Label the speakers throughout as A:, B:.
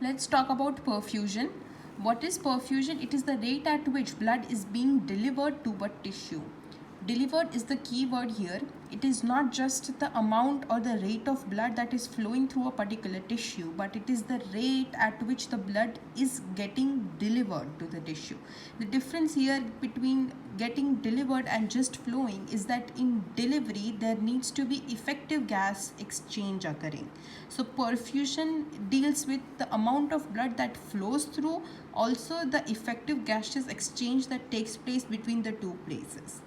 A: Let's talk about perfusion. What is perfusion? It is the rate at which blood is being delivered to a tissue. Delivered is the key word here. It is not just the amount or the rate of blood that is flowing through a particular tissue, but it is the rate at which the blood is getting delivered to the tissue. The difference here between getting delivered and just flowing is that in delivery there needs to be effective gas exchange occurring. So perfusion deals with the amount of blood that flows through, also the effective gaseous exchange that takes place between the two places.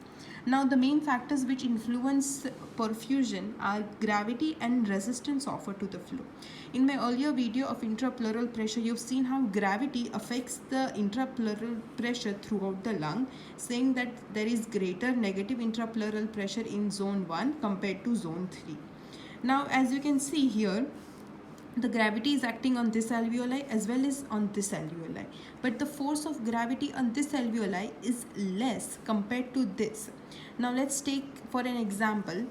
A: Now the main factors which influence perfusion are gravity and resistance offered to the flow. In my earlier video of intrapleural pressure, you've seen how gravity affects the intrapleural pressure throughout the lung, saying that there is greater negative intrapleural pressure in zone 1 compared to zone 3. Now as you can see here, the gravity is acting on this alveoli as well as on this alveoli, but the force of gravity on this alveoli is less compared to this. Now let's take for an example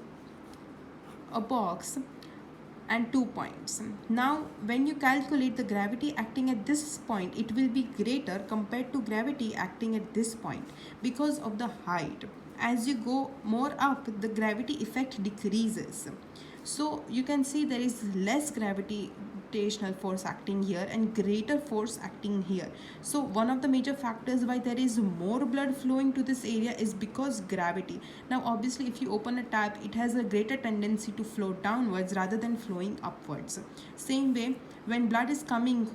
A: a box and 2 points. Now when you calculate the gravity acting at this point, it will be greater compared to gravity acting at this point because of the height. As you go more up, the gravity effect decreases. So you can see there is less gravitational force acting here and greater force acting here. So one of the major factors why there is more blood flowing to this area is because gravity. Now obviously if you open a tap, it has a greater tendency to flow downwards rather than flowing upwards. Same way, when blood is coming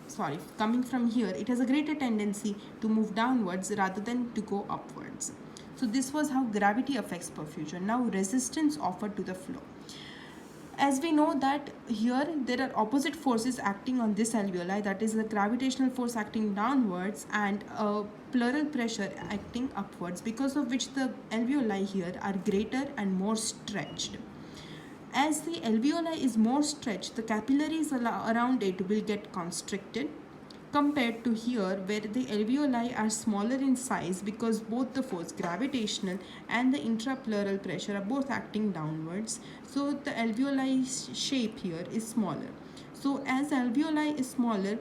A: from here, it has a greater tendency to move downwards rather than to go upwards. So this was how gravity affects perfusion. Now resistance offered to the flow. As we know that here there are opposite forces acting on this alveoli, that is the gravitational force acting downwards and pleural pressure acting upwards, because of which the alveoli here are greater and more stretched. As the alveoli is more stretched, the capillaries around it will get constricted, compared to here where the alveoli are smaller in size because both the force, gravitational and the intrapleural pressure, are both acting downwards. So the alveoli shape here is smaller. So as alveoli is smaller,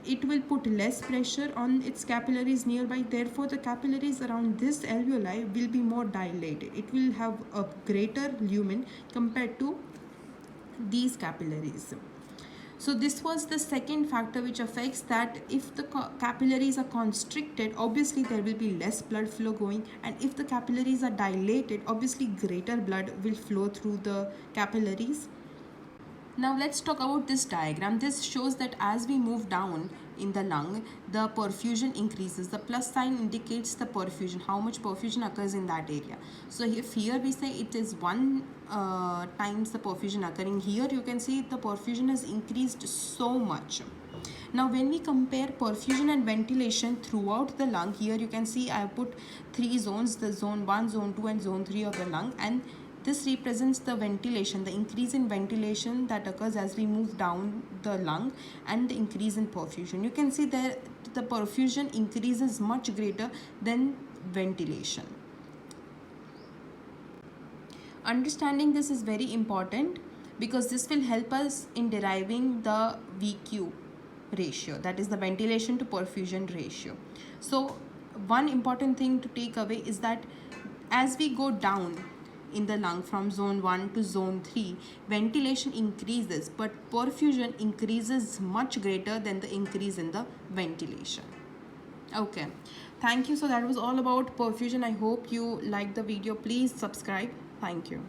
A: it will put less pressure on its capillaries nearby. Therefore the capillaries around this alveoli will be more dilated. It will have a greater lumen compared to these capillaries. So this was the second factor which affects that. If the capillaries are constricted, obviously there will be less blood flow going, and if the capillaries are dilated, obviously greater blood will flow through the capillaries. Now let's talk about this diagram. This shows that as we move down in the lung, the perfusion increases. The plus sign indicates the perfusion, how much perfusion occurs in that area. So if here we say it is 1 times the perfusion occurring, here you can see the perfusion has increased so much. Now when we compare perfusion and ventilation throughout the lung, here you can see I have put 3 zones, the zone 1, zone 2 and zone 3 of the lung, and this represents the ventilation, the increase in ventilation that occurs as we move down the lung, and the increase in perfusion. You can see that the perfusion increases much greater than ventilation. Understanding this is very important because this will help us in deriving the VQ ratio, that is the ventilation to perfusion ratio. So one important thing to take away is that as we go down in the lung from zone 1 to zone 3, ventilation increases, but perfusion increases much greater than the increase in the ventilation. Okay, thank you. So that was all about perfusion. I hope you liked the video. Please subscribe. Thank you.